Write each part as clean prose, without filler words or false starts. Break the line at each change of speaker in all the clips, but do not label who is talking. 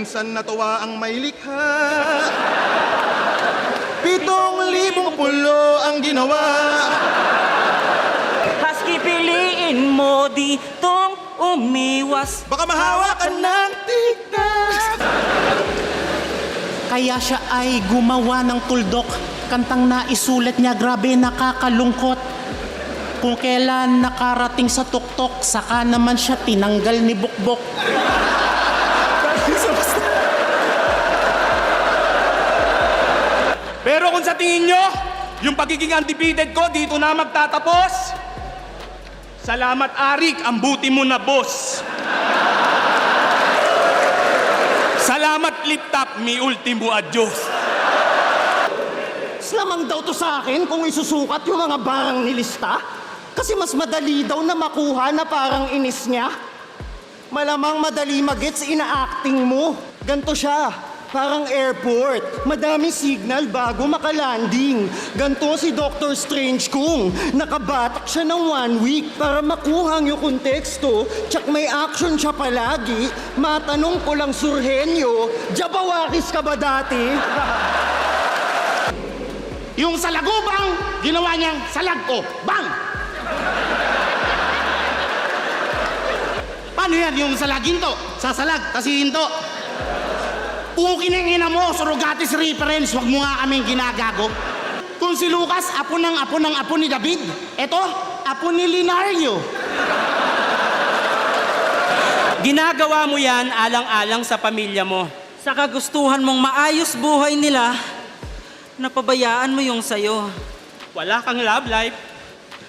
minsan natuwa ang may likha. 7,000 pulo ang ginawa.
Husky, piliin mo ditong umiwas.
Baka mahawa ka ng tiktak.
Kaya siya ay gumawa ng tuldok. Kantang naisulat niya, grabe nakakalungkot. Kung kailan nakarating sa tuktok, saka naman siya tinanggal ni Bukbok.
Pero kung sa tingin nyo, yung pagiging undefeated ko dito na magtatapos, salamat Arik, ang buti mo na boss. Salamat Liptap, mi ultimo adios.
Lamang daw to sa akin kung isusukat yung mga barang nilista. Kasi mas madali daw na makuha na parang inis niya. Malamang madali magets ina-acting mo. Ganto siya, parang airport. Madami signal bago makalanding. Ganto si Dr. Strange kung nakabatak siya ng 1 week para makuha yung konteksto. Tsak may action siya palagi. Matanong ko lang, Surhenyo, jabawakis ka ba dati?
Yung salagubang, ginawa niyang salag ko. Bang! Paano yan? Yung salagin to, sasalag, tasihin to. Pukin ang ina mo, surrogatis reference, wag mo nga kaming ginagago. Kung si Lucas, apo ni David. Eto, apo ni Linario.
Ginagawa mo yan alang-alang sa pamilya mo. Sa kagustuhan mong maayos buhay nila, napabayaan mo yung sayo.
Wala kang love life.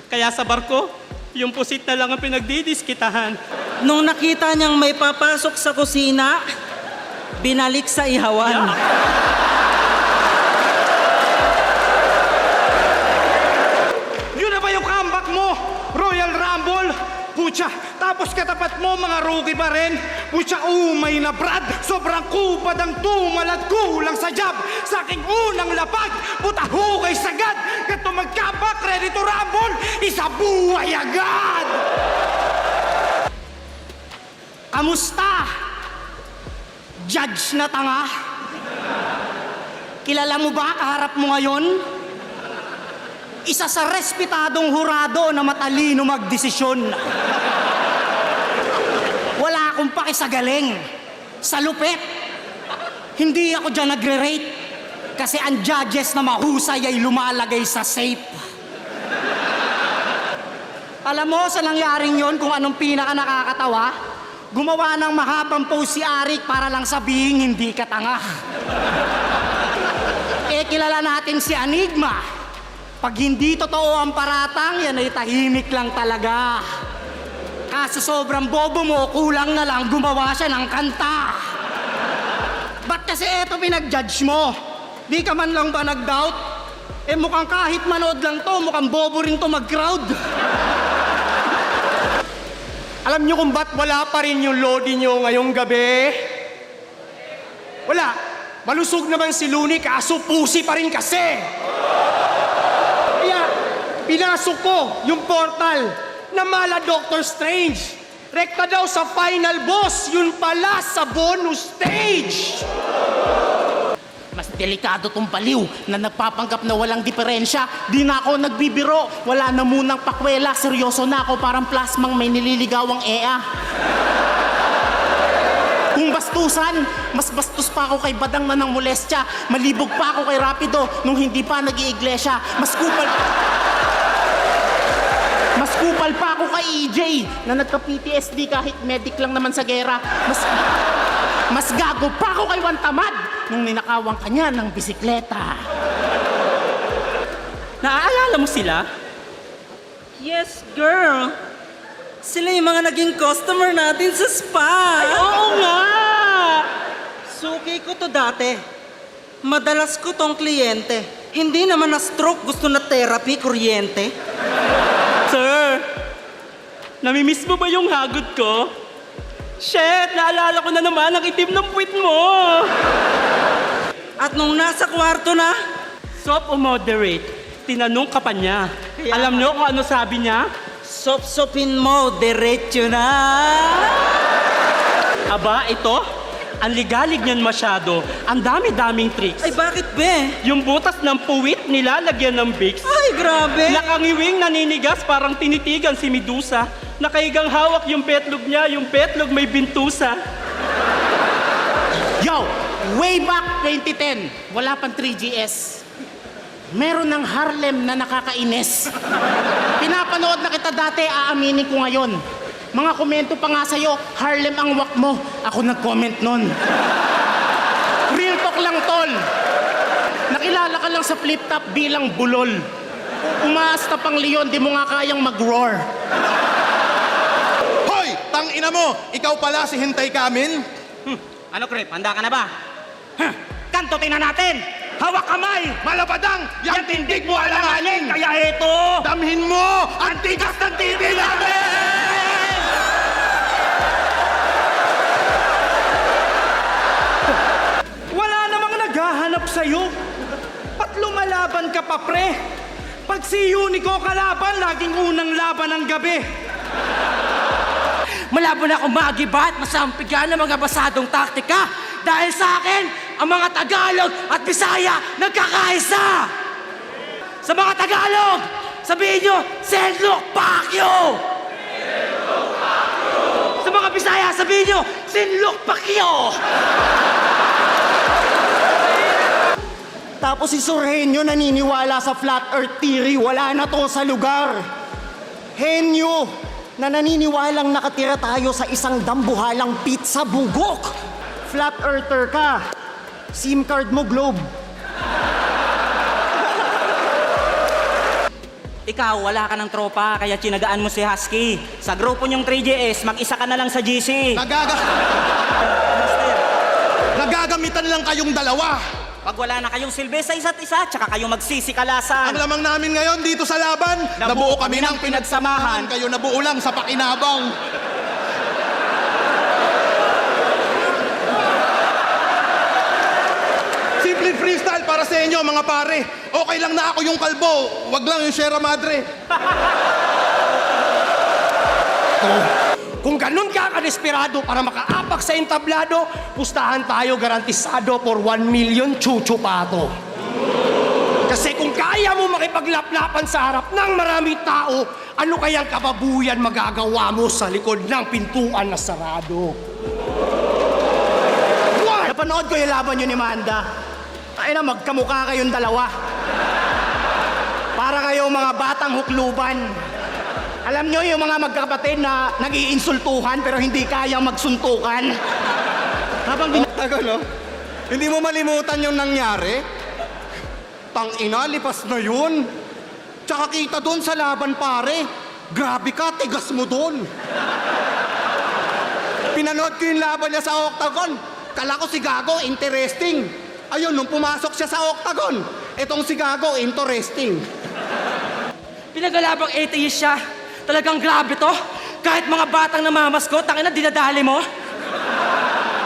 Kaya sa barko, yung pusit na lang ang pinagdidiskitahan.
Nung nakita niyang may papasok sa kusina, binalik sa ihawan.
Yun na ba yung comeback mo? Royal Rumble? Pucha, tapos katapat mo mga rookie pa rin? Pucha, umay na Brad, sobrang kupad ang tumal at kulang sa job. Sa aking unang lapag, puta hukay sagad. Kato magkabak, ready to rumble, isa buhay agad!
Kamusta? Judge na tanga? Kilala mo ba kaharap mo ngayon? Isa sa respetadong hurado na matalino magdesisyon. Wala akong pakisagaling. Sa lupet, hindi ako dyan nagre-rate. Kasi ang judges na mahusay ay lumalagay sa safe. Alam mo sa nangyaring yon kung anong pinaka nakakatawa? Gumawa ng mahabang post si Arik para lang sabihin hindi ka tanga. Kilala natin si Enigma. Pag hindi totoo ang paratang, yan ay tahimik lang talaga. Kaso sobrang bobo mo, kulang na lang gumawa siya ng kanta. Ba't kasi eto pinag-judge mo? Di ka man lang ba nag-doubt? Mukhang kahit manood lang to, mukhang bobo rin to mag-crowd.
Alam nyo kung ba't wala pa rin yung lodi nyo ngayong gabi? Wala. Malusog naman si Looney, kaso pusi pa rin kasi. Kaya, pinasok ko yung portal na mala Doctor Strange. Rekta daw sa final boss, yun pala sa bonus stage.
Mas delikado tong baliw na nagpapanggap na walang diferensya. Di na ako nagbibiro. Wala na munang pakwela. Seryoso na ako, parang plasmang may nililigawang EA. Kung bastusan, mas bastos pa ako kay Badang na ng molestya. Malibog pa ako kay Rapido nung hindi pa nag-iiglesia. Mas kupal pa ako kay EJ na nagka-PTSD kahit medic lang naman sa gera. Mas gago pa ako kay Juan Tamad nung ninakawan kanya ng bisikleta.
Naaalala mo sila? Yes, girl. Sila yung mga naging customer natin sa spa.
Ay, oo nga!
Suki ko to dati. Madalas ko tong kliyente. Hindi naman na stroke, gusto na therapy, kuryente.
Sir, namimiss mo ba yung hagod ko? Shit, naalala ko na naman ang itim ng puwit mo.
At nung nasa kwarto na,
Soft o moderate? Tinanong ka pa niya. Alam niyo kung ano sabi niya?
sop-sopin mo, diretso na.
Aba, ito?
Ang ligalig niyan masyado. Ang dami-daming tricks.
Ay, bakit be?
Yung butas ng puwit nilalagyan ng Vicks.
Ay, grabe.
Nakangiwing naninigas parang tinitigan si Medusa. Nakaigang hawak yung petlog niya, yung petlog may bintusa.
Yo, way back 2010, wala pang 3GS. Meron ng Harlem na nakakainis. Pinapanood na kita dati, aaminin ko ngayon. Mga komento pa nga sa'yo, Harlem ang wak mo. Ako nag-comment nun. Real talk lang, tol. Nakilala ka lang sa flip top bilang bulol. Umaas na pang leon, di mo nga kayang mag-roar.
Hoy! Tangina mo! Ikaw pala si Hintay Kamin?
Ano, Krep? Handa ka na ba? Kantutin na natin!
Hawak kamay! Malabadang! Yang tindig mo alanganin!
Kaya ito!
Damhin mo! Ang tigas ng TV namin!
Wala namang naghahanap sa'yo. Ba't lumalaban ka pa, pre? Pag si Unico kalaban, laging unang laban ng gabi.
Malabo na akong magiba at masampigan ng mga basadong taktika. Dahil sa akin, ang mga Tagalog at Bisaya nagkakaisa. Sa mga Tagalog, sabihin nyo, Senlok Pakyo! Sa mga Bisaya, sabihin nyo, Sinlok Pakyo!
Tapos si Sir Henyo naniniwala sa flat earth theory, wala na to sa lugar. Henyo, na naniniwalang nakatira tayo sa isang dambuhalang pizza bugok. Flat earther ka. SIM card mo globe.
Ikaw, wala ka ng tropa, kaya tinagaan mo si Husky. Sa grupo niyong 3GS, mag-isa ka na lang sa GC.
Nagagamitan lang kayong dalawa.
Pag wala na kayong silbi sa isa't isa, tsaka kayo magsisikalasan.
Ang lamang namin ngayon dito sa laban, nabuo kami ng pinagsamahan. Kayo nabuo lang sa pakinabang. Simple freestyle para sa inyo, mga pare. Okay lang na ako yung kalbo, wag lang yung Sierra Madre.
Kung ganun ka kadesperado para makaapak sa entablado, pustahan tayo garantisado for 1 million chuchupato. Kasi kung kaya mo makipaglaplapan sa harap ng marami tao, ano kayang kababuyan magagawa mo sa likod ng pintuan na sarado? Napanood ko yung laban yun ni Manda. Ay na, magkamukha kayong dalawa. Para kayong mga batang hukluban. Alam nyo yung mga magkakapatid na nag-iinsultuhan pero hindi kayang magsuntukan? Habang
Tagal, no? Hindi mo malimutan yung nangyari? Tangina, lipas na yun. Tsaka kita doon sa laban, pare. Grabe ka, tigas mo doon. Pinanood ko yung laban niya sa Octagon. Kala ko si Gago, interesting. Ayun, nung pumasok siya sa Octagon, etong si Gago, interesting.
Pinagalabang atheist siya. Talagang grabe to. Kahit mga batang namamaskot, tangina dinadali mo.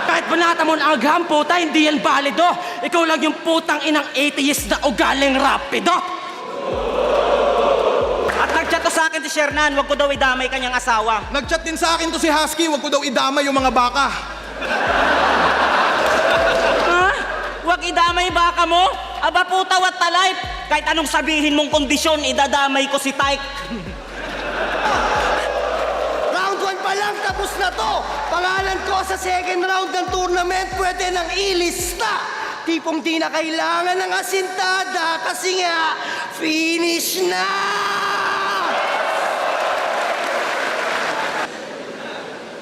Kahit banata mo ang agham, puta, hindi yan balido. Ikaw lang yung putang inang atheist na ugaling rapido.
At nag-chat to sa akin si Shernan, wag ko daw idamay kanyang asawa.
Nag-chat din sa akin to si Husky, wag ko daw idamay yung mga baka.
Ha? Wag idamay baka mo? Aba puta, what the life? Kahit anong sabihin mong kondisyon, idadamay ko si Tyke.
Round 1 pa lang, tapos na to. Pangalan ko sa second round ng tournament, pwede nang ilista. Tipong di na kailangan ng asintada kasi nga, finish na!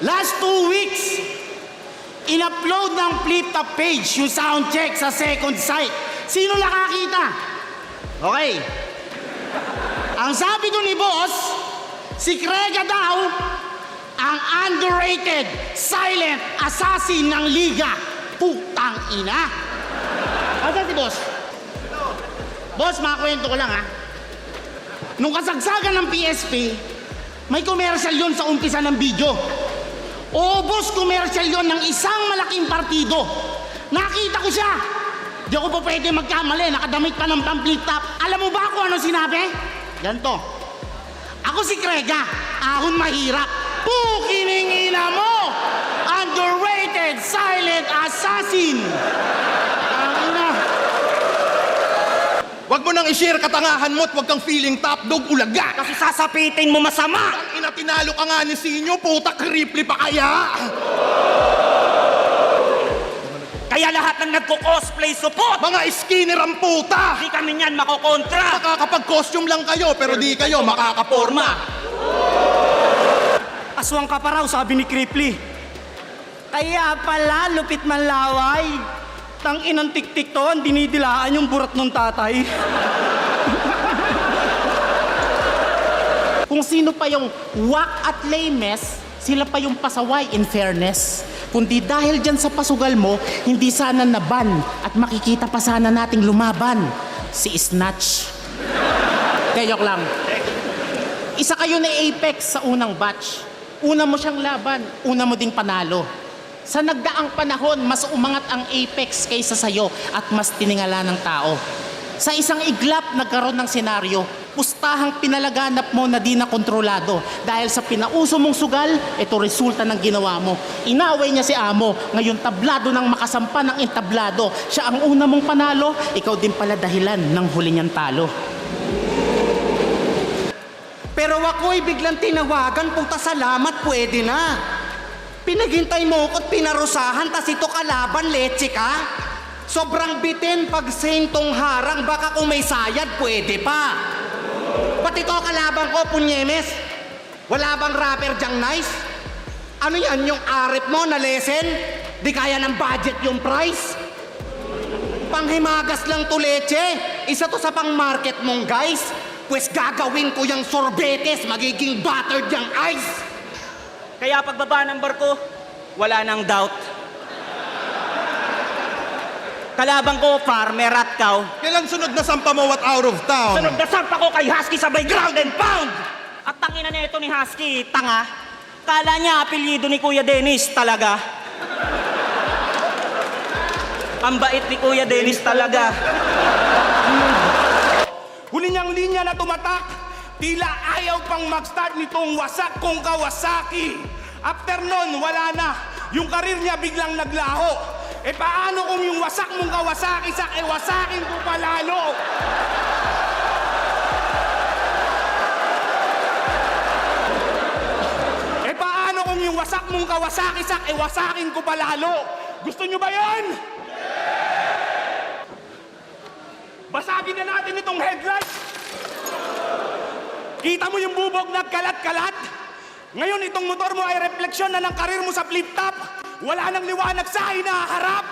Last 2 weeks, in-upload ng Flip Top page yung sound check sa second site. Sino nakakita? Okay. Ang sabi ko ni boss, si Krega daw ang underrated silent assassin ng liga. Putang ina. Asa si boss? Boss, makakwento ko lang ha. Nung kasagsagan ng PSP, may commercial yon sa umpisa ng video. Oo, boss, commercial yon ng isang malaking partido. Nakita ko siya. Di ako pa pwede magkamali, nakadamit pa ng pamphlet top. Alam mo ba kung ano sinabi? Ganto. Ako si Krega, ahon mahirap. Pukining ina mo! Underrated silent assassin! Ang ina.
Wag mo nang i-share katangahan mo at wag kang feeling top dog ulaga.
Kasi sasapitin mo masama!
Ang ina, tinalo ka nga ni Sinyo, puta Ripley pa kaya?
Kaya lahat ng nagko-cosplay support!
Mga skinner ang puta!
Di kami niyan makokontra!
Nakakapag-costume lang kayo, pero di kayo makakaporma.
Aswang ka pa raw, sabi ni Kripley. Kaya pala, lupit manlaway. Tang inang tik-tik to, ang dinidilaan yung burat ng tatay.
Kung sino pa yung wak at lames, sila pa yung pasaway in fairness. Kundi dahil dyan sa pasugal mo, hindi sana naban at makikita pa sana nating lumaban. Si Snatch. Kayok lang. Isa kayo na Apex sa unang batch. Una mo siyang laban, una mo ding panalo. Sa nagdaang panahon, mas umangat ang Apex kaysa sa'yo at mas tiningala ng tao. Sa isang iglap, nagkaroon ng senaryo. Pustahang pinalaganap mo na di na kontrolado. Dahil sa pinauso mong sugal, ito resulta ng ginawa mo. Inaway niya si amo. Ngayon tablado ng makasampa ng entablado. Siya ang una mong panalo, ikaw din pala dahilan ng huli niyang talo.
Pero ako'y biglang tinawagan, puta salamat, pwede na. Pinaghintay mo ko at pinarusahan, tas ito kalaban, leche ka. Sobrang bitin pag sentong harang, baka kung may sayad, pwede pa. Ba't ito kalaban ko, punyemes? Wala bang rapper dyang nice? Ano yan, yung arep mo na lesson? Di kaya ng budget yung price? Panghimagas lang to, leche. Isa to sa pang-market mong guys. Pues gagawin ko yung sorbetes, magiging buttered yung ice.
Kaya pagbaba ng barko, wala nang doubt. Kalabang ko, farmer at cow.
Kailan sunod na sampa mo at out of town?
Sunod na sampa ko kay Husky sabay ground and pound! At tangina na ito ni Husky, tanga. Kala niya apelyido ni Kuya Dennis talaga. Ang bait ni Kuya Dennis talaga.
Huli niyang linya na tumatak, tila ayaw pang mag-start nitong wasak kong Kawasaki. After nun, wala na. Yung karir niya biglang naglaho. E paano kung yung wasak mong Kawasaki-sak, wasakin ko palalo? E paano kung yung wasak mong Kawasaki-sak, wasakin ko palalo? Gusto nyo ba yan? Basagin na natin itong headlight. Kita mo yung bubog na kalat-kalat? Ngayon itong motor mo ay refleksyon na ng karir mo sa flip-top. Wala nang liwanag sa hinaharap.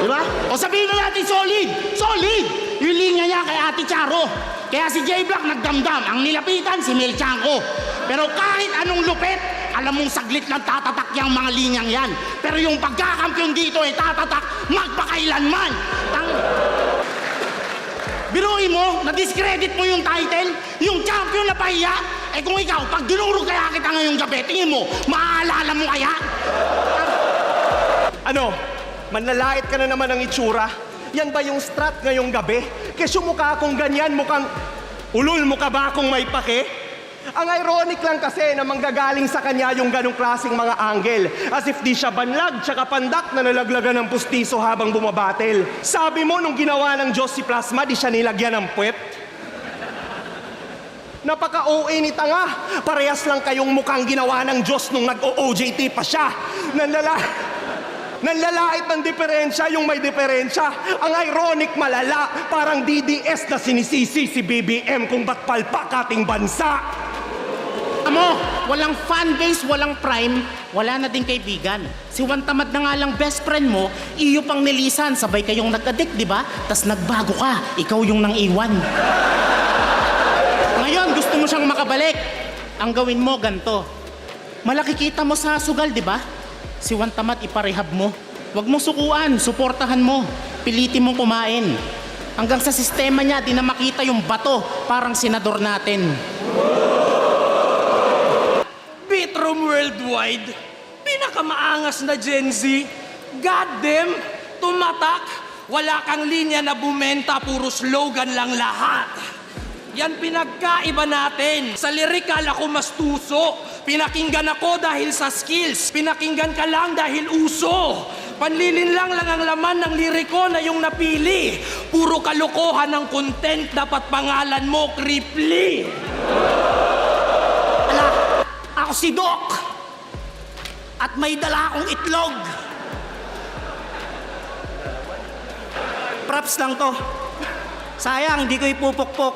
Diba? O sabihin na natin solid! Solid! Yung linya niya kay Ate Charo. Kaya si J-Block nagdamdam. Ang nilapitan si Mel Chanco. Pero kahit anong lupit, alam mong saglit lang tatatak yung mga linyang yan. Pero yung pagkakampiyon dito ay tatatak magpakailanman. Biruin mo, na-discredit mo yung title, yung champion na pahiya. Eh kung ikaw, pag dinurog kaya kita ngayong gabi, tingin mo, maaalala mo kaya?
Ano? Manlalait ka na naman ng itsura? Yan ba yung strat ngayong gabi? Kesyo mukha akong ganyan, mukhang ulul mo ka ba kung may pake? Ang ironic lang kasi na manggagaling sa kanya yung ganong klaseng mga angle. As if di siya banlag tsaka pandak na nalaglagan ng pustiso habang bumabatel. Sabi mo nung ginawa ng Diyos si Plasma, di siya nilagyan ng puwet? Napaka-OA ni tanga. Parehas lang kayong mukhang ginawa ng Diyos nung nag-OJT pa siya. Nanlalait ng diferensya yung may diferensya. Ang ironic malala, parang DDS na sinisisi si BBM kung ba't palpak ating bansa.
Mo, walang fanbase, walang prime, wala na din kaibigan. Si Juan Tamad na nga lang best friend mo, iyo pang nilisan, sabay kayong nag-addict, di ba? Tas nagbago ka, ikaw yung nang iwan. Ngayon, gusto mo siyang makabalik. Ang gawin mo, ganto. Malaki kita mo sa sugal, di ba? Si Juan Tamad iparehab mo. Huwag mo sukuan, suportahan mo. Pilitin mong kumain. Hanggang sa sistema niya, di na makita yung bato, parang senador natin.
Bitrom Worldwide, pinakamaangas na Gen Z. Goddamn, tumatak. Wala kang linya na bumenta, puro slogan lang lahat. Yan pinagkaiba natin. Sa lirikal ako mas tuso, Pinakinggan ako dahil sa skills. Pinakinggan ka lang dahil uso. Panlilinlang lang ang laman ng liriko na yung napili. Puro kalokohan ng content, dapat pangalan mo, Kripli.
Ala, ako si Doc. At may dala akong itlog.
Props lang to. Sayang, hindi ko ipupukpok.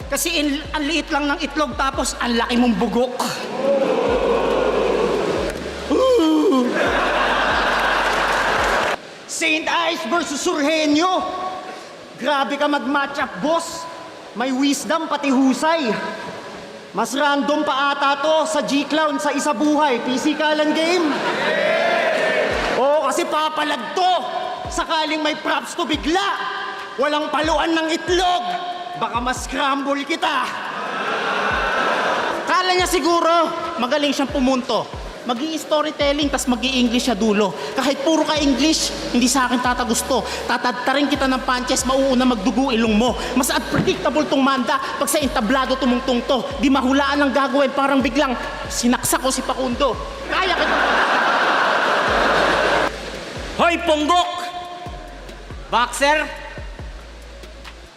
Kasi ang liit lang ng itlog tapos ang laki mong bugok. St. Ives versus Surgenio. Grabe ka mag-match up, boss. May wisdom pati husay. Mas random pa ata to sa G-Clown sa isa buhay. Pisikalan game. Oo, kasi papalag to. Sakaling may props to bigla. Walang paluan ng itlog. Baka mas-scramble kita.
Kala niya siguro, magaling siyang pumunto. Magi-storytelling, tas magi-English siya dulo. Kahit puro ka English, hindi sa akin tatagusto. Tatadtarin kita ng punches, mauuna magdugo ilong mo. Mas unpredictable tong Manda pag sa entablado tumungtong to. Di mahulaan ang gagawin, parang biglang sinaksak ko si Pakundo. Kaya kita.
Hoy, Ponggok! Boxer!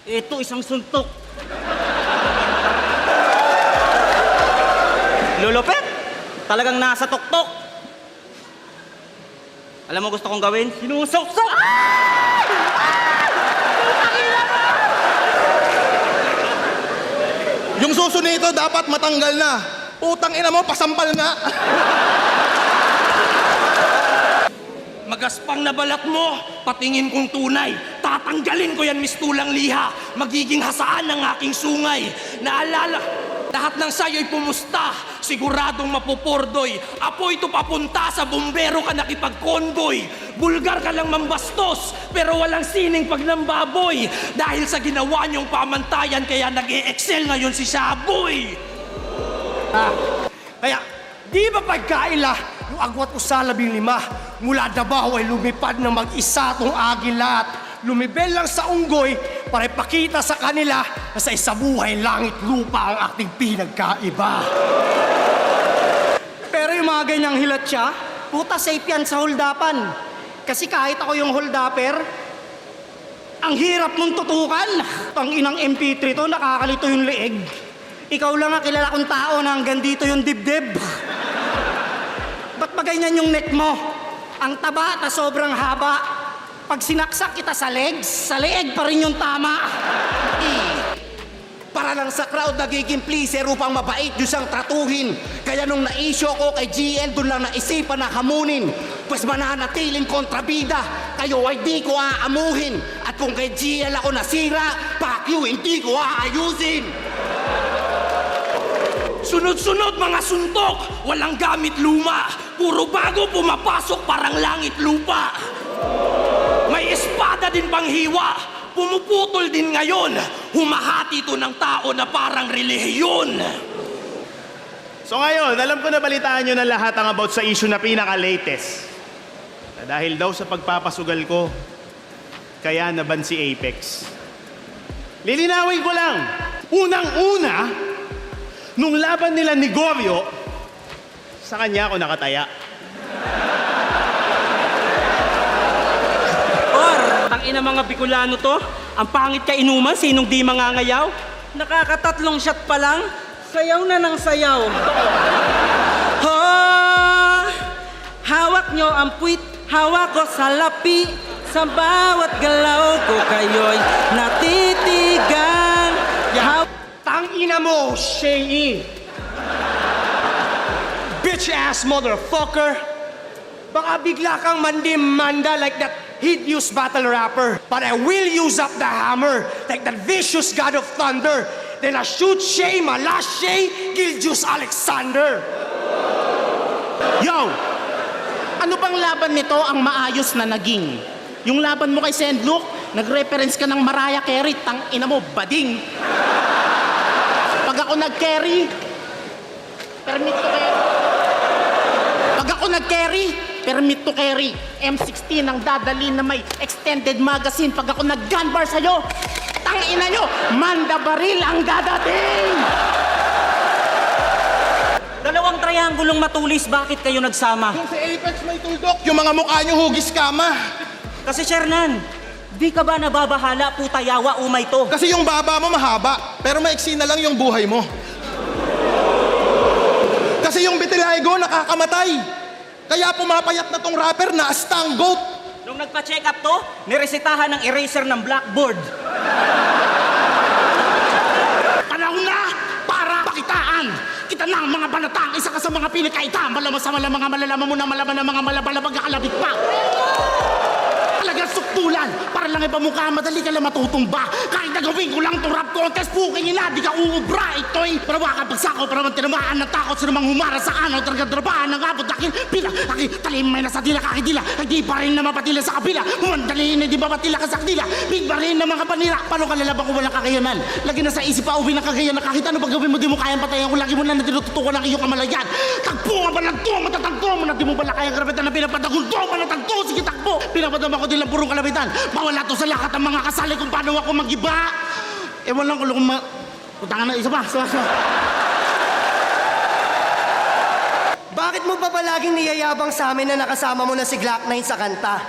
Ito, isang suntok. Lulupit! Talagang nasa tuktok. Alam mo gusto kong gawin? Sinusok-sok!
Yung suso nito dapat matanggal na. Utang ina mo, pasampal nga.
Magaspang na balat mo, patingin kong tunay. Tatanggalin ko yan, mistulang liha. Magiging hasaan ng aking sungay. Naalala, lahat ng sayo'y pumusta. Siguradong mapupordoy. Apoy ito papunta sa bumbero ka nakipag-convoy. Bulgar ka lang mambastos, pero walang sining pag nambaboy. Dahil sa ginawa niyong pamantayan, kaya nag-e-excel ngayon si Shaboy.
Kaya, di ba pagkaila, yung agwat ko sa 15, mula Davao ay lumipad na mag-isa tong agila at lumibel lang sa unggoy para ipakita sa kanila na sa isa buhay langit lupa ang ating pinagkaiba. Pero yung mga ganyang hilat siya, puta safe yan sa holdapan. Kasi kahit ako yung holdapper, ang hirap mong tutukan. Ang inang MP3 to, nakakalito yung leeg. Ikaw lang ang kilala kong tao na hanggang dito yung dibdib. Ba't ba ganyan yung neck mo? Ang taba na sobrang haba. Pag sinaksak kita sa legs, sa leeg pa rin yung tama.
Para lang sa crowd nagiging pleaser upang mabait yung siyang tratuhin. Kaya nung na-issue ko kay GL, doon lang naisipan na hamunin. Pues mananatiling kontrabida, kayo ay di ko aamuhin. At kung kay GL ako nasira, fuck you, hindi ko aayusin.
Sunod-sunod mga suntok, walang gamit luma. Puro bago pumapasok parang langit lupa. May espada din pang hiwa, pumuputol din ngayon. Humahati ito ng tao na parang relihiyon.
So ngayon, alam ko na balitaan nyo na lahat ang about sa issue na pinaka-latest. Na dahil daw sa pagpapasugal ko, kaya naban si Apex. Lilinawin ko lang, unang-una, nung laban nila ni Gorio, sa kanya ako nakataya.
Tangina mga Bicolano to. Ang pangit ka inuman, sinong di mangangayaw? Nakakatatlong shot pa lang, sayaw na ng sayaw. Ho! Hawak nyo ang puwit, hawak ko sa lapi. Sa bawat galaw ko kayo'y natitigan.
Tangina mo, Shay! Bitch-ass motherfucker! Baka bigla kang manda like that hideous battle rapper. But I will use up the hammer like that vicious god of thunder. Then I shoot Shay, my last Shay, Gilgius Alexander. Yo! Ano bang laban nito ang maayos na naging? Yung laban mo kay Saint Luke, nag-reference ka ng Mariah Carey, tangina mo, bading. Pag ako nag-carry, permit to carry. Pag ako nag-carry, permit to carry. M16 ang dadali na may extended magazine. Pag ako nag-gunbar sa'yo, tangina nyo, Manda Baril ang dadating!
Dalawang triangulong matulis, bakit kayo nagsama?
Yung si Apex may tuldok, yung mga mukha niyo hugis kama.
Kasi Shernan, di ka ba nababahala, puta yawa, umay to?
Kasi yung baba mo mahaba, pero maiksi na lang yung buhay mo. Kasi yung vitiligo nakakamatay. Kaya pumapayat na tong rapper na astang goat.
Nung nagpa-check up to, niresetahan ng eraser ng blackboard.
Panahon na para pakitaan. Kita na ang mga balatang, isa ka sa mga pinakaita. Malaman sa mga malalaman mo na malaman ng mga malabalabag kakalabit pa. Talagang suktulan. Para lang ipamukha, madali ka lang matutumba. Kahit nagawin ko lang to rap contest, puking ina, di ka uubra. Ito'y parawa ka pagsako, para man tinamaan ng takot sa namang humara sa ano, talagang drabahan ng abot akin. Pila, akin, talimay na sa dila, kakidila. Hindi pa rin na mapatila sa kabila. Humandali na di ba matila ka sa kadila. Big ba rin na mga panira. Paano ka lalabang kung walang kakayanan? Lagi na sa isip pa, uwi ng kakayanan. Kahit ano pag gawin mo, di mo kayang patayan. Kung lagi mo lang na tinututukan ang iyong kamalayan. Tagpo nga ba nagto, matatagto mo na di mo pala kayang karabitan na pinapadagunto. Matatagto, sige takbo. Pinapadama ko din lang purong kalabitan. Bawala to sa lakat ng mga kasali kung paano ako mag-iba. Ewan lang kung Putangan na isa pa.
Bakit mo pa palaging niyayabang sa amin na nakasama mo na si Glock 9 sa kanta?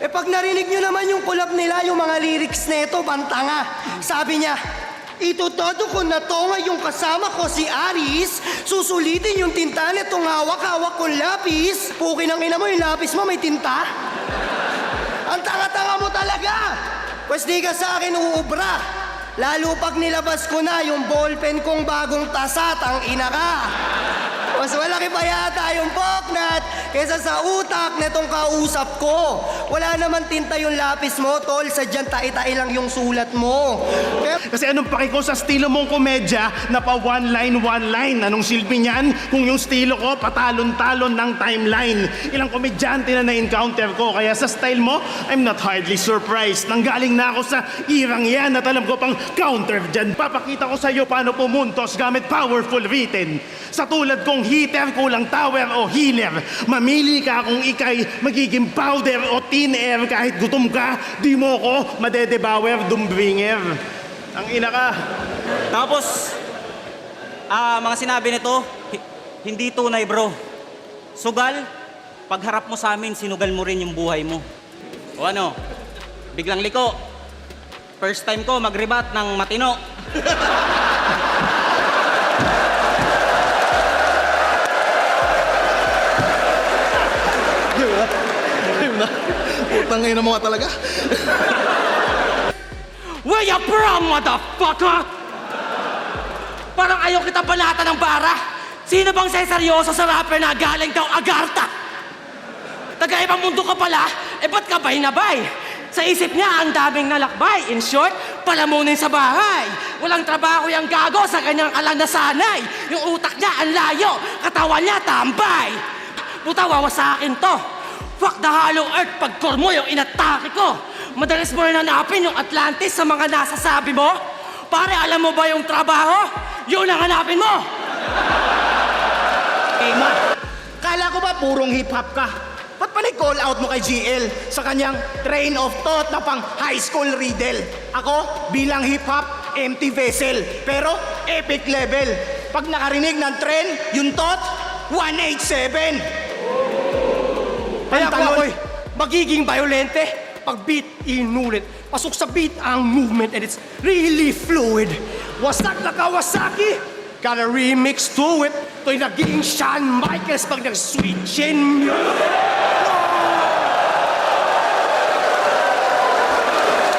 Eh pag narinig nyo naman yung collab nila, yung mga lyrics nito, bantanga. Sabi niya, itutodo ko na to ngayong kasama ko si Aris. Susulitin yung tinta nitong hawak-hawak kong lapis. Pukin ang ina mo, yung lapis mo may tinta. Ang tanga-tanga mo talaga! Pwes di ka sa akin uubra. Lalo pag nilabas ko na yung ballpen kong bagong tasat, ang ina ka. Mas malaki pa yata yung poknat kesa sa utak netong kausap ko. Wala naman tinta yung lapis mo, tol. Sadyang tai-tai lang yung sulat mo.
Kasi anong paki ko sa estilo mong komedya na pa one line? Anong silbi niyan kung yung estilo ko patalon-talon ng timeline? Ilang komedyante na na-encounter ko, kaya sa style mo, I'm not hardly surprised. Nanggaling na ako sa irang yan at alam ko pang counter dyan. Papakita ko sa iyo paano pumuntos gamit powerful written. Sa tulad kong heater, kulang tower o healer. Mamili ka kung ikay magiging powder o thin air. Kahit gutom ka, di mo ko madedevour, dumbringer. Ang ina ka.
Tapos, mga sinabi nito, hindi tunay bro. Sugal, pagharap mo sa amin, sinugal mo rin yung buhay mo. O ano, biglang liko. First time ko mag-rebat ng matino.
Putang ina mo nga talaga.
Where you from, motherfucker? Parang ayaw kita banata ng bara. Sino bang seryoso sa rapper na galing daw Agartha? Taga-ibang mundo ka pala, ba't ka bay-nabay? Sa isip niya, ang daming nalakbay. In short, palamunin sa bahay. Walang trabaho yung gago sa kanyang alam na sanay. Yung utak niya, ang layo. Katawan niya, tambay. Puta, wawasakin to. Fuck the hollow earth, pagkor mo yung inatake ko. Madalas mo rin hanapin yung Atlantis sa mga nasasabi mo. Pare, alam mo ba yung trabaho? Yun ang hanapin mo!
Kala ko ba purong hip-hop ka? Ba't pa nag-call out mo kay GL sa kanyang train of thought na pang high school riddle? Ako, bilang hip-hop, empty vessel. Pero epic level. Pag nakarinig ng trend, yung thought, 187.
Kaya ako ako'y magiging violente. Pag beat, inulit. Pasok sa beat ang movement and it's really fluid. Wasak na Kawasaki, got a remix to it. Ito'y naging Shawn Michaels pag nag-switch in music.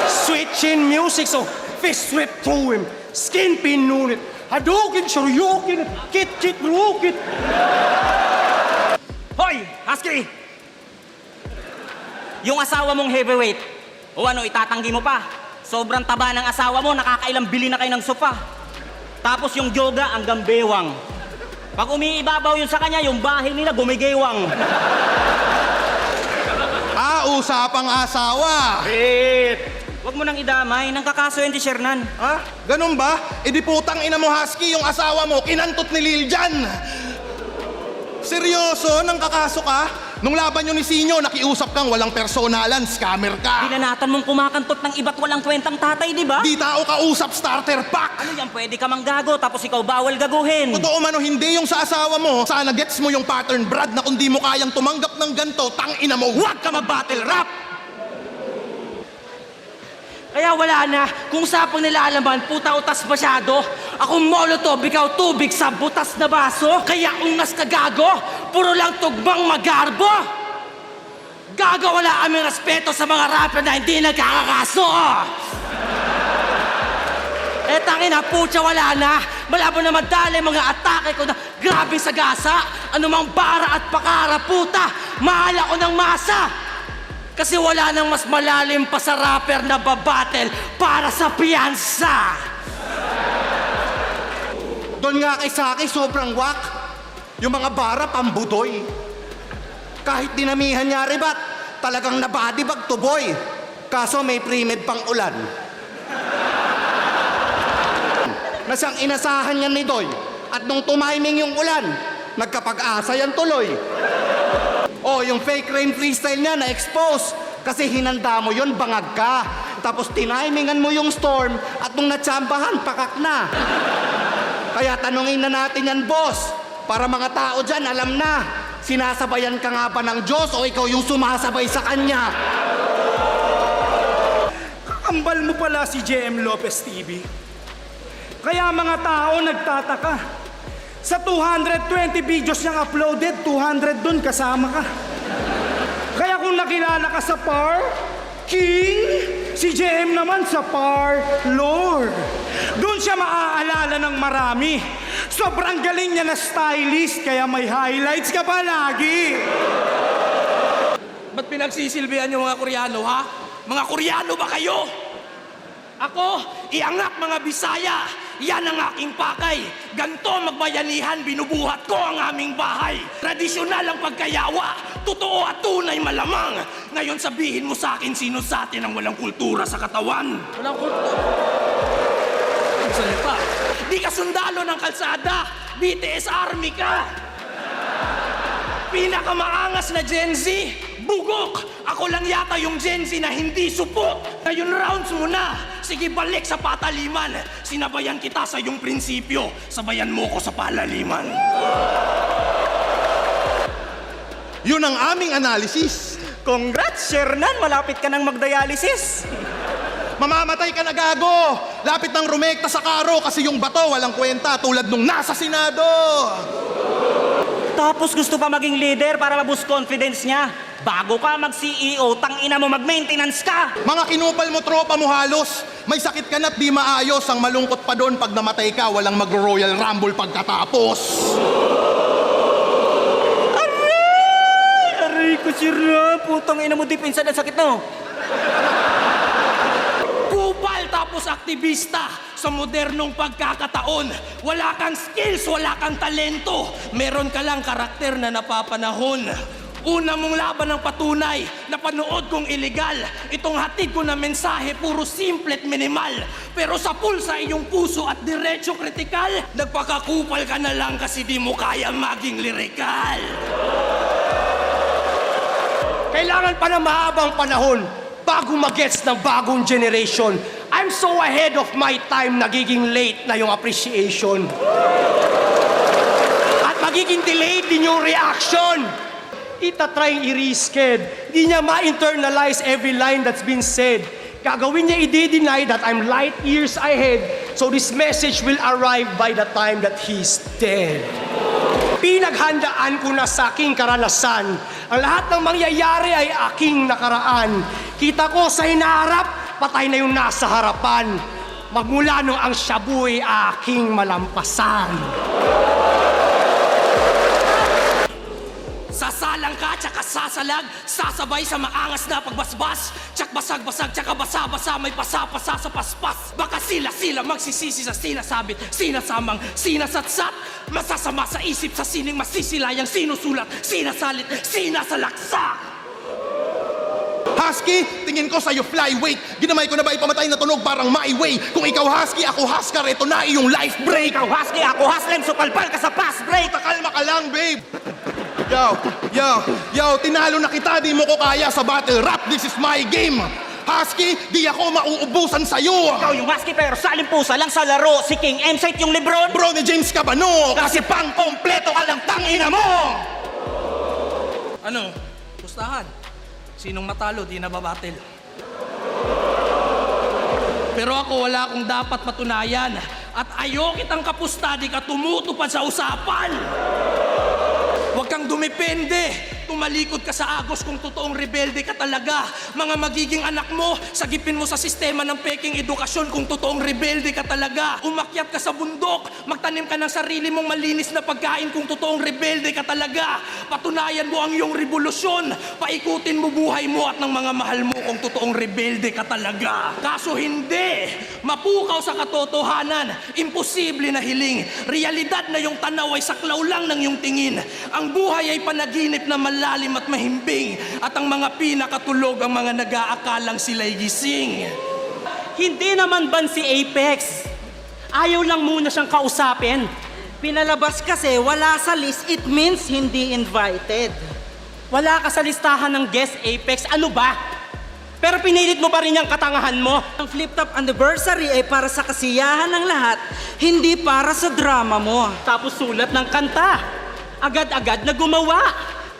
Switch in music, so fist whip to him. Skin pinulit. Hadouken, Shoryuken, kit, rukit. Hoy, Husky!
Yung asawa mong heavyweight, o ano, itatanggi mo pa. Sobrang taba ng asawa mo, nakakailang bili na kayo ng sofa. Tapos yung yoga, ang gambewang. Pag umiibabaw yun sa kanya, yung bahay nila gumigewang.
Usapang asawa.
Huwag mo nang idamay, nang kakaso yun si Shernan.
Ha? Ganun ba? E di putang ina mo, Husky, yung asawa mo, kinantot ni Lil Jan. Seryoso, nang kakaso ka? Nung laban nyo ni Sinyo, nakiusap kang walang personalan, scammer ka.
Binanatan mong kumakantot ng iba't walang kwentang tatay, di ba?
Di tao ka usap, starter pack.
Ano yan, pwede ka manggago tapos ikaw bawal gaguhin.
Totoo man o hindi yung sa asawa mo, sana gets mo yung pattern, Brad, na kung di mo kayang tumanggap ng ganto, tangina mo, huwag ka mag-battle rap!
Kaya wala na, kung sapang nilalaman, puta utas masyado. Akong molotov, ikaw tubig sa butas na baso. Kaya ungas ka gago, puro lang tugmang magarbo. Gago, wala aming respeto sa mga rapper na hindi nagkakakaso. Tangina, putya, wala na. Malabo na madali mga atake ko na grabe sa gasa. Anumang bara at pakara, puta, mahal ako ng masa. Kasi wala nang mas malalim pa sa rapper na babattle para sa piyansa.
Doon nga kay Saki, sobrang wak. Yung mga bara, pambudoy. Kahit dinamihan niya ribat, talagang nabadibag tuboy. Kaso may pre-med pang ulan. Na siyang inasahan niya ni Doy. At nung tumiming yung ulan, nagkapag-asa yan tuloy. Oh, yung fake rain freestyle niya na-expose. Kasi hinanda mo yun, bangag ka. Tapos tinimingan mo yung storm at nung natsambahan, pakak na. Kaya tanungin na natin yan, boss. Para mga tao dyan, alam na. Sinasabayan ka nga ba ng Diyos o ikaw yung sumasabay sa Kanya?
Kakambal mo pala si JM Lopez TV. Kaya mga tao nagtataka. Sa 220 videos niyang uploaded, 200 dun kasama ka. Kaya kung nakilala ka sa par, King, si JM naman sa par, Lord. Doon siya maaalala ng marami. Sobrang galing niya na stylist, kaya may highlights ka pa lagi.
Ba't pinagsisilbihan yung mga Koreano, ha? Mga Koreano ba kayo? Ako, iangat mga Bisaya. Yan ang aking pakay. Ganto magbayanihan, binubuhat ko ang aming bahay. Tradisyonal ang pagkayawa. Totoo at tunay malamang. Ngayon sabihin mo sa akin sino sa atin ang walang kultura sa katawan. Walang kultura? Ang salita. Di ka sundalo ng kalsada. BTS Army ka. Pinakamaangas na Gen Z. Bugok! Ako lang yata yung Gen Z na hindi supot. Ngayon rounds mo na. Sige, balik sa pataliman. Sinabayan kita sa iyong prinsipyo. Sabayan mo ko sa palaliman.
Yun ang aming analysis.
Congrats, Shernan! Malapit ka nang magdialysis.
Mamamatay ka na, gago! Lapit ng rumekta sa karo kasi yung bato walang kwenta tulad nung nasa Senado!
Tapos gusto pa maging leader para maboost confidence niya. Bago ka mag-CEO, tangina mo mag-maintenance ka.
Mga kinupal mo, tropa mo halos. May sakit ka na't di maayos. Ang malungkot pa doon pag namatay ka, walang mag-Royal Rumble pagkatapos.
Aray ko, sira. Putang ina mo, dipinsa na sakit no.
Kupal tapos aktivista sa modernong pagkakataon. Wala kang skills, wala kang talento. Meron ka lang karakter na napapanahon. Una mong laban ng patunay, napanood kong illegal. Itong hatid ko na mensahe, puro simple at minimal. Pero sa pulsa iyong puso at diretso kritikal, nagpakakupal ka na lang kasi di mo kaya maging lirikal. Kailangan pa ng mahabang panahon bago mag-gets ng bagong generation. I'm so ahead of my time, nagiging late na yung appreciation. At magiging delayed din yung reaction. Itatry i-risked. Di niya ma-internalize every line that's been said. Gagawin niya i-deny that I'm light years ahead, so this message will arrive by the time that he's dead. Pinaghandaan ko na sa aking karanasan. Ang lahat ng mangyayari ay aking nakaraan. Kita ko sa hinaharap, patay na yung nasa harapan. Magmula nung ang shabu'y aking malampasan. Sasalang ka, tsaka sasalag, sasabay sa maangas na pagbasbas. Tsak basag-basag, tsaka basa-basa, may pasa-pasa sa paspas. Baka sila-sila magsisisi sa sinasabit, sinasamang, sinasatsat. Masasama sa isip, sa sining masisilayang sinusulat, sinasalit, sinasalaksak.
Husky, tingin ko sa'yo flyweight. Ginamay ko na ba ipamatay na tunog parang my way? Kung ikaw husky, ako husker, ito na iyong life break.
Ikaw husky, ako hustling, supalpal ka sa fast break.
Takalma ka lang, babe. Yo, tinalo na kita, di mo ko kaya sa battle rap. This is my game. Husky, di ako mauubusan sa'yo.
Ikaw yung husky pero salimpusa lang sa laro. Si King M-Site yung Lebron.
Bro ni James Cabano, kasi pang kompleto ka lang tangina mo.
Ano? Pustahan. Sinong matalo, di na babattle. Pero ako wala akong dapat matunayan. At ayaw kitang kapusta, di ka tumutupad sa usapan. Huwag kang dumepende. Tumalikod ka sa agos kung totoong rebelde ka talaga. Mga magiging anak mo, sagipin mo sa sistema ng peking edukasyon kung totoong rebelde ka talaga. Umakyat ka sa bundok, magtanim ka ng sarili mong malinis na pagkain kung totoong rebelde ka talaga. Patunayan mo ang iyong revolusyon. Paikutin mo buhay mo at ng mga mahal mo kung totoong rebelde ka talaga. Kaso hindi. Mapukaw sa katotohanan. Imposible na hiling. Realidad na yung tanaw ay saklaw lang ng iyong tingin. Ang buhay ay panaginip na malalim at mahimbing. At ang mga pinakatulog ang mga nag-aakalang sila'y gising.
Hindi naman ban si Apex. Ayaw lang muna siyang kausapin.
Pinalabas kasi wala sa list, it means hindi invited.
Wala ka sa listahan ng guest Apex. Ano ba? Pero pinilit mo pa rin yung katangahan mo.
Ang flip-top anniversary ay para sa kasiyahan ng lahat, hindi para sa drama mo.
Tapos sulat ng kanta. Agad-agad na gumawa.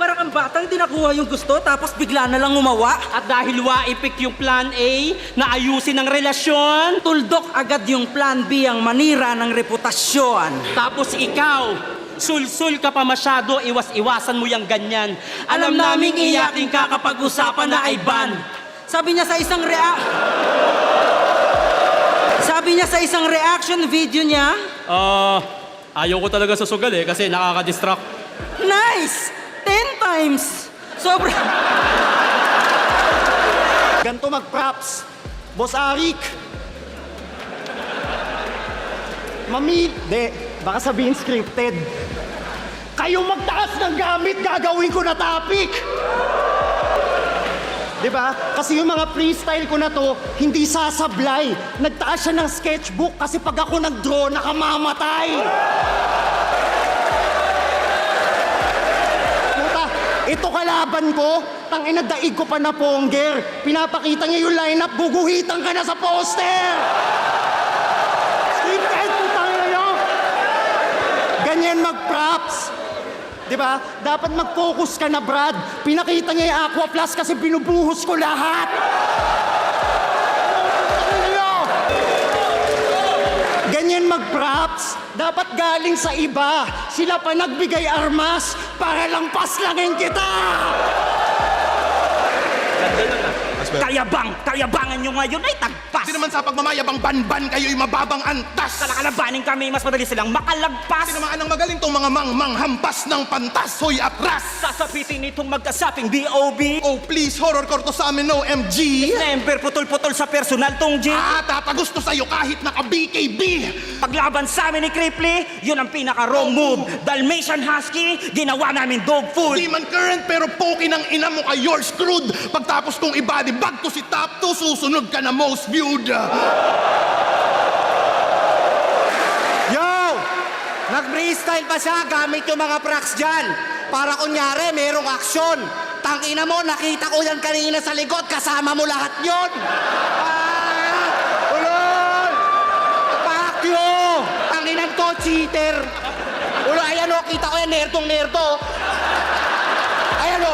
Parang ang batang di nakuha yung gusto tapos bigla na lang umawa.
At dahil waipik yung plan A na ayusin ang relasyon,
Tuldok agad yung plan B ang manira ng reputasyon.
tapos ikaw, sul-sul ka pa masyado, iwas-iwasan mo yung ganyan.
Alam naming iyakin ka kapag usapan na ay ban. Sabi niya sa isang reaction video niya,
Ayaw ko talaga sa sugal kasi nakaka-distract.
nice! 10 times! Sobra!
Ganto mag-props. Boss Arik. Mami, baka sabihin scripted. Kayo magtaas ng gamit, gagawin ko na topic. Diba? Kasi yung mga freestyle ko na to, hindi sasablay. Nagtaas siya ng sketchbook kasi pag ako nag-draw, nakamamatay. Puta, ito kalaban ko, tangina daig ko pa na pongger. Pinapakita niya yung lineup, guguhitan ka na sa poster. Scripted, putang ina nyo. Ganyan mag-props. Diba? Dapat mag-focus ka na, Brad. Pinakita niya yung Aqua Plus kasi binubuhos ko lahat. Ganyan mag-props. Dapat galing sa iba. Sila pa nagbigay armas para lang paslangin kita.
Kayabangan nyo ngayon ay tagpas.
Di naman sa pagmamayabang ban-ban kayo'y mababang antas.
Kalakalabanin kami, mas madali silang makalagpas.
Tinamaan ng magaling tong mga mangmang hampas ng pantas. Hoy atras!
Sasapitin itong magkasaping B.O.B.
Oh please, horror korto sa amin, no MG.
Member putol-putol sa personal tong G.
Tatagusto sa'yo kahit naka-BKB.
Paglaban sa amin ni Cripply, yun ang pinaka-wrong move. Dalmatian Husky, ginawa namin dog food.
Di man current pero poki ng ina mo ka, you're screwed. Pagtapos kong i-body bag to si top 2, susunod ka na most viewed.
Yo! Nag-freestyle pa siya gamit yung mga props dyan. Para kunyari, merong aksyon. Tangina mo, nakita ko yan kanina sa likod. Kasama mo lahat yun. Ulol! Pakyo! Tanginan to, cheater. Ulol, ayan o, kita ko yan, nerdong-nerdo. Ayan o.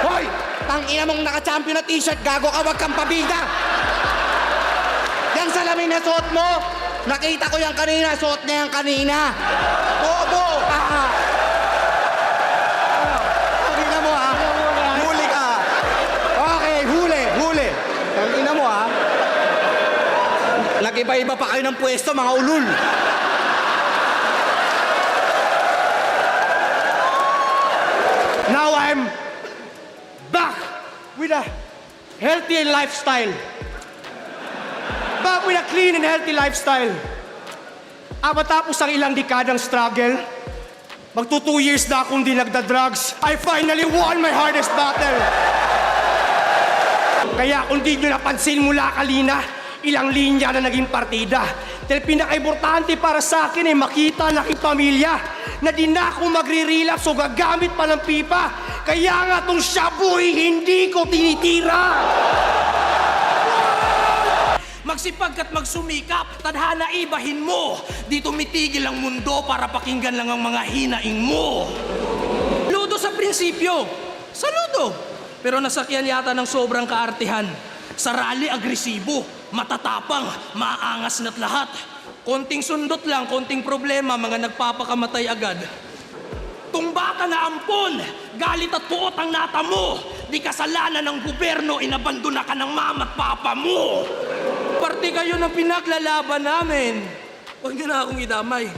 Hoy! Tangina mong naka-champion na t-shirt, gago ka, wag kang pabida. Yan salamin na suot mo. Nakita ko yan kanina, suot niya yan kanina. Bobo! Tangina mo ha. Huli ka. Okay, huli. Tangina mo ha. Nag-iba-iba pa kayo ng pwesto, mga ulul.
Now I'm back with a healthy lifestyle. Back with a clean and healthy lifestyle. Matapos ang ilang dekadang struggle, magto 2 years na akong di nagda-drugs, I finally won my hardest battle. Kaya kung di nyo napansin mula kanina, ilang linya na naging partida. Dahil pinaka-importante para sa akin ay makita ng aking pamilya na di na ako magre-relapse o gagamit pa ng pipa. Kaya nga tong shabu'y hindi ko tinitira.
Magsipag ka't magsumikap, tadhana ibahin mo. Di tumitigil ang mundo para pakinggan lang ang mga hinaing mo. Ludo sa prinsipyo, saludo. Pero nasakyan yata ng sobrang kaartihan. Sa rally, agresibo, matatapang, maangas na't lahat. Konting sundot lang, konting problema, mga nagpapakamatay agad. Tumba ka na ampon, galit at puot ang nata mo. Di kasalanan ng gobyerno, inabandona ka ng mama at papa mo. Parte kayo ng pinaglalaban namin. Huwag niyo na akong idamay.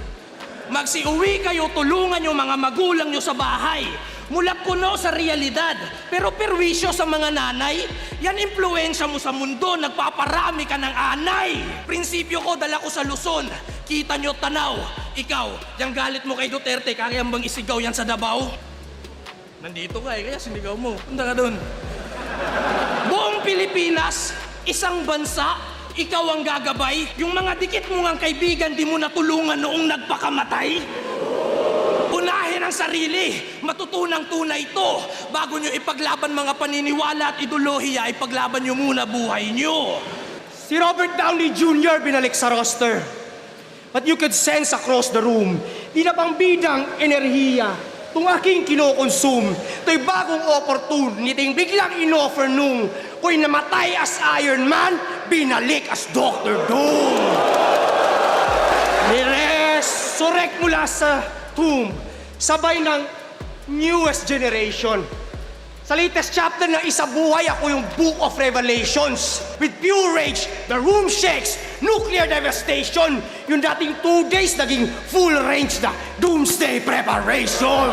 Magsiuwi kayo, tulungan yung mga magulang nyo sa bahay. Mulak kuno sa realidad, pero perwisyo sa mga nanay. Yan impluensya mo sa mundo, nagpaparami ka ng anay. Prinsipyo ko, dala ko sa Luzon. Kita nyo tanaw. Ikaw, yung galit mo kay Duterte, kaya bang isigaw yan sa Davao? Nandito ka kaya sinigaw mo. Punta ka dun. Buong Pilipinas, isang bansa, ikaw ang gagabay. Yung mga dikit mo ngang kaibigan, di mo natulungan noong nagpakamatay. Unahin ang sarili, matutunang tunay ito. Bago nyo ipaglaban mga paniniwala at ideolohiya, ipaglaban nyo muna buhay nyo.
Si Robert Downey Jr. binalik sa roster. But you could sense across the room, di na pang bidang enerhiya. Itong aking kinokonsume, ito'y bagong opportunity, biglang inoffer nung ko'y namatay as Iron Man, binalik as Dr. Doom. Niresurrect mula sa tomb, sabay ng newest generation. Sa latest chapter ng Isabuhay, ako yung Book of Revelations. With pure rage, the room shakes, nuclear devastation. Yung dating 2 days, naging full range na doomsday preparation.